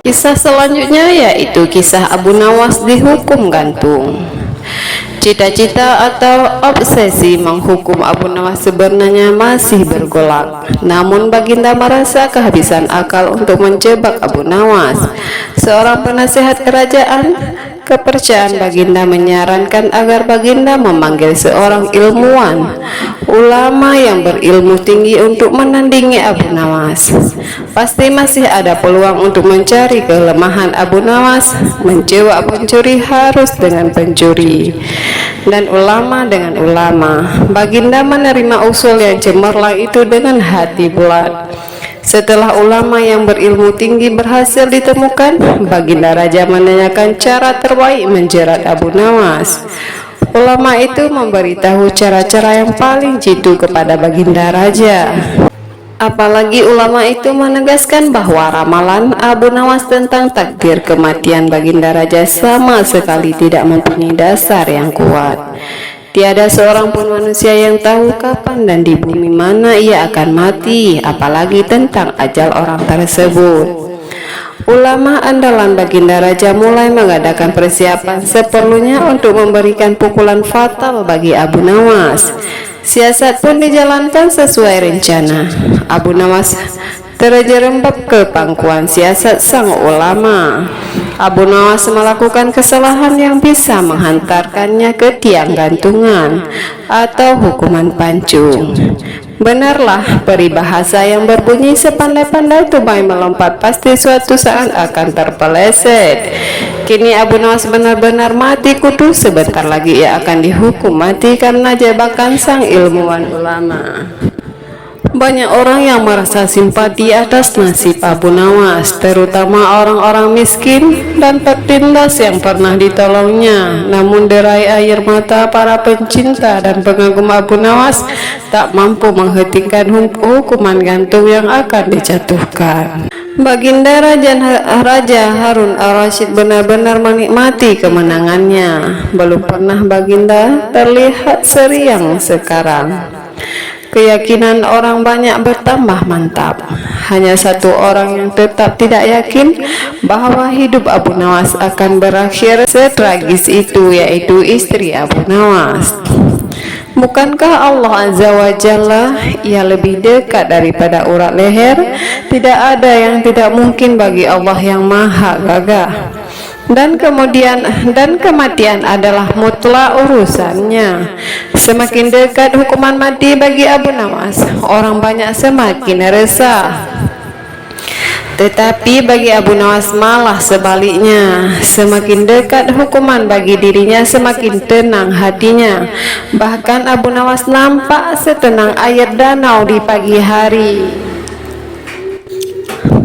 Kisah selanjutnya yaitu kisah Abu Nawas dihukum gantung. Cita-cita atau obsesi menghukum Abu Nawas sebenarnya masih bergolak. Namun Baginda merasa kehabisan akal untuk menjebak Abu Nawas. Seorang penasehat kerajaan kepercayaan Baginda menyarankan agar Baginda memanggil seorang ilmuwan, ulama yang berilmu tinggi untuk menandingi Abu Nawas. Pasti masih ada peluang untuk mencari kelemahan Abu Nawas. Menjebak pencuri harus dengan pencuri, dan ulama dengan ulama. Baginda menerima usul yang cemerlang itu dengan hati bulat. Setelah ulama yang berilmu tinggi berhasil ditemukan, Baginda Raja menanyakan cara terbaik menjerat Abu Nawas. Ulama itu memberitahu cara-cara yang paling jitu kepada Baginda Raja. Apalagi ulama itu menegaskan bahwa ramalan Abu Nawas tentang takdir kematian Baginda Raja sama sekali tidak mempunyai dasar yang kuat. Tiada seorang pun manusia yang tahu kapan dan di bumi mana ia akan mati, apalagi tentang ajal orang tersebut. Ulama andalan Baginda Raja mulai mengadakan persiapan seperlunya untuk memberikan pukulan fatal bagi Abu Nawas. Siasat pun dijalankan sesuai rencana. Abu Nawas terjerembab ke pangkuan siasat sang ulama. Abu Nawas melakukan kesalahan yang bisa menghantarkannya ke tiang gantungan atau hukuman pancung. Benarlah peribahasa yang berbunyi sepandai-pandai tupai melompat pasti suatu saat akan terpeleset. Kini Abu Nawas benar-benar mati kutu. Sebentar lagi ia akan dihukum mati karena jebakan sang ilmuwan ulama. Banyak orang yang merasa simpati atas nasib Abu Nawas, terutama orang-orang miskin dan tertindas yang pernah ditolongnya. Namun derai air mata para pencinta dan pengagum Abu Nawas tak mampu menghentikan hukuman gantung yang akan dijatuhkan. Baginda Raja Harun al-Rasyid benar-benar menikmati kemenangannya. Belum pernah Baginda terlihat seriang sekarang. Keyakinan orang banyak bertambah mantap. Hanya satu orang yang tetap tidak yakin bahwa hidup Abu Nawas akan berakhir setragis itu, yaitu istri Abu Nawas. Bukankah Allah Azza wa Jalla ia lebih dekat daripada urat leher? Tidak ada yang tidak mungkin bagi Allah yang maha gagah. Dan kematian adalah mutlak urusannya. Semakin dekat hukuman mati bagi Abu Nawas, orang banyak semakin resah. Tetapi bagi Abu Nawas malah sebaliknya. Semakin dekat hukuman bagi dirinya, semakin tenang hatinya. Bahkan Abu Nawas nampak setenang air danau di pagi hari.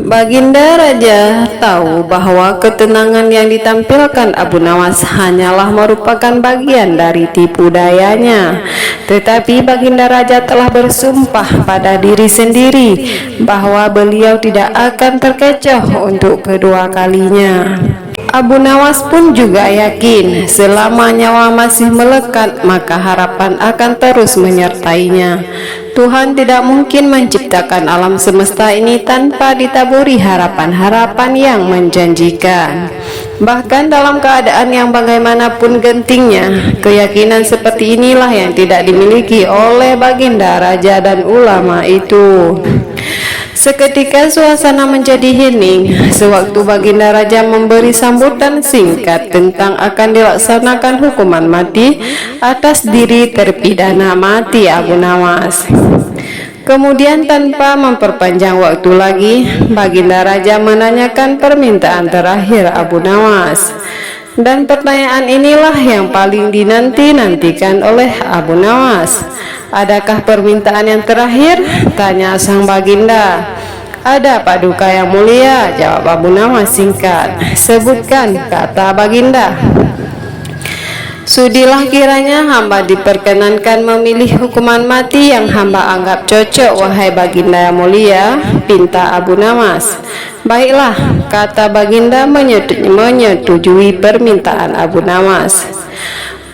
Baginda Raja tahu bahwa ketenangan yang ditampilkan Abu Nawas hanyalah merupakan bagian dari tipu dayanya. Tetapi Baginda Raja telah bersumpah pada diri sendiri bahwa beliau tidak akan terkecoh untuk kedua kalinya. Abu Nawas pun juga yakin selama nyawa masih melekat maka harapan akan terus menyertainya. Tuhan tidak mungkin menciptakan alam semesta ini tanpa ditaburi harapan-harapan yang menjanjikan. Bahkan dalam keadaan yang bagaimanapun gentingnya, keyakinan seperti inilah yang tidak dimiliki oleh Baginda Raja dan ulama itu. Seketika suasana menjadi hening sewaktu Baginda Raja memberi sambutan singkat tentang akan dilaksanakan hukuman mati atas diri terpidana mati Abu Nawas. Kemudian tanpa memperpanjang waktu lagi, Baginda Raja menanyakan permintaan terakhir Abu Nawas. Dan pertanyaan inilah yang paling dinanti-nantikan oleh Abu Nawas. Adakah permintaan yang terakhir? Tanya sang Baginda. Ada paduka yang mulia, jawab Abu Nawas singkat. Sebutkan, kata Baginda. Sudilah kiranya hamba diperkenankan memilih hukuman mati yang hamba anggap cocok, wahai Baginda yang mulia, pinta Abu Nawas. Baiklah, kata Baginda menyetujui permintaan Abu Nawas.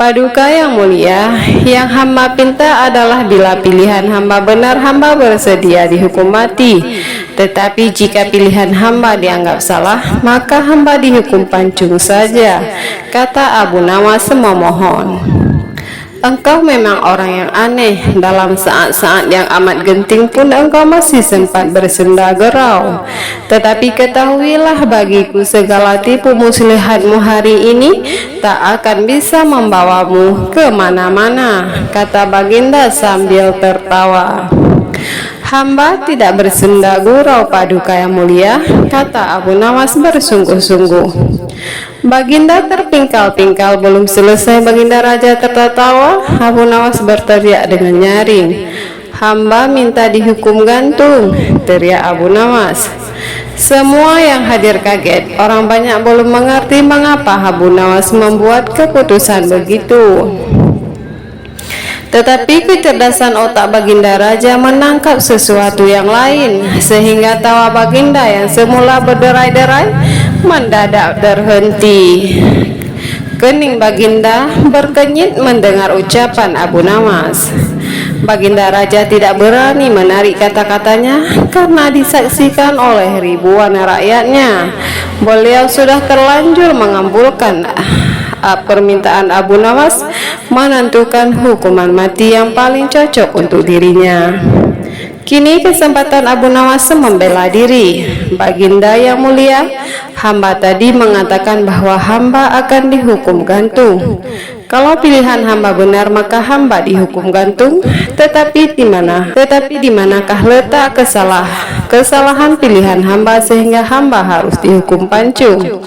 Paduka yang mulia, yang hamba pinta adalah bila pilihan hamba benar, hamba bersedia dihukum mati. Tetapi jika pilihan hamba dianggap salah, maka hamba dihukum pancung saja, kata Abu Nawas memohon. Engkau memang orang yang aneh. Dalam saat-saat yang amat genting pun engkau masih sempat bersenda gurau. Tetapi ketahuilah bagiku, segala tipu muslihatmu hari ini tak akan bisa membawamu ke mana-mana, kata baginda sambil tertawa. Hamba tidak bersenda gurau, Paduka yang mulia, kata Abu Nawas bersungguh-sungguh. Baginda terpingkal-pingkal. Belum selesai Baginda Raja tertawa, Abu Nawas berteriak dengan nyaring. Hamba minta dihukum gantung, teriak Abu Nawas. Semua yang hadir kaget. Orang banyak belum mengerti mengapa Abu Nawas membuat keputusan begitu. Tetapi kecerdasan otak Baginda Raja menangkap sesuatu yang lain, sehingga tawa Baginda yang semula berderai-derai mendadak terhenti. Kening Baginda berkenyit mendengar ucapan Abu Nawas. Baginda Raja tidak berani menarik kata-katanya karena disaksikan oleh ribuan rakyatnya. Beliau sudah terlanjur mengabulkan permintaan Abu Nawas, menentukan hukuman mati yang paling cocok untuk dirinya. Kini kesempatan Abu Nawas membela diri. Baginda yang mulia, hamba tadi mengatakan bahwa hamba akan dihukum gantung. Kalau pilihan hamba benar, maka hamba dihukum gantung. Tetapi di manakah letak kesalahan pilihan hamba sehingga hamba harus dihukum pancung?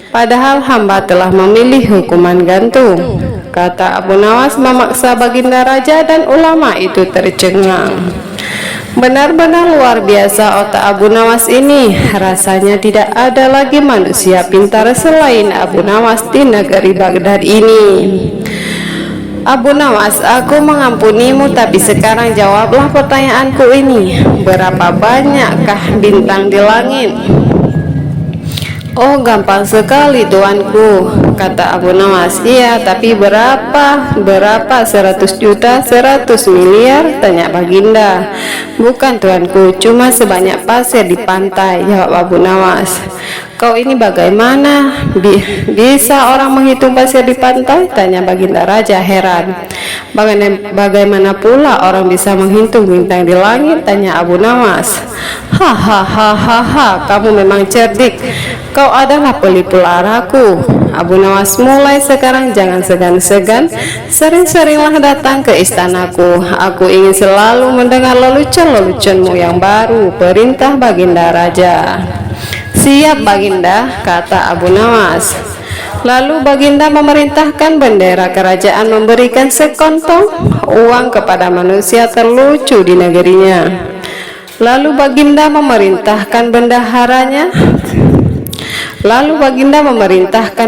Padahal hamba telah memilih hukuman gantung, kata Abu Nawas memaksa Baginda Raja dan ulama itu tercengang. Benar-benar luar biasa otak Abu Nawas ini. Rasanya tidak ada lagi manusia pintar selain Abu Nawas di negeri Baghdad ini. Abu Nawas, aku mengampunimu, tapi sekarang jawablah pertanyaanku ini. Berapa banyakkah bintang di langit? Oh, gampang sekali tuanku, kata Abu Nawas. Iya, tapi berapa? 100 juta, 100 miliar? Tanya Baginda. Bukan tuanku, cuma sebanyak pasir di pantai, jawab Abu Nawas. Kau ini bagaimana? Bisa orang menghitung pasir di pantai? Tanya Baginda Raja heran. Bagaimana pula orang bisa menghitung bintang di langit? Tanya Abu Nawas. Hahaha, kamu memang cerdik. Kau adalah pelipur araku. Abu Nawas, mulai sekarang jangan segan-segan, sering-seringlah datang ke istanaku. Aku ingin selalu mendengar lelucon-leluconmu yang baru, perintah Baginda Raja. Siap Baginda, kata Abu Nawas. Lalu Baginda memerintahkan bendera kerajaan memberikan sekontong uang kepada manusia terlucu di negerinya. Lalu Baginda memerintahkan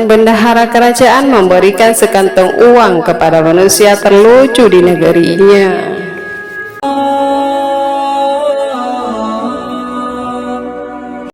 bendahara kerajaan memberikan sekantong uang kepada manusia terlucu di negerinya.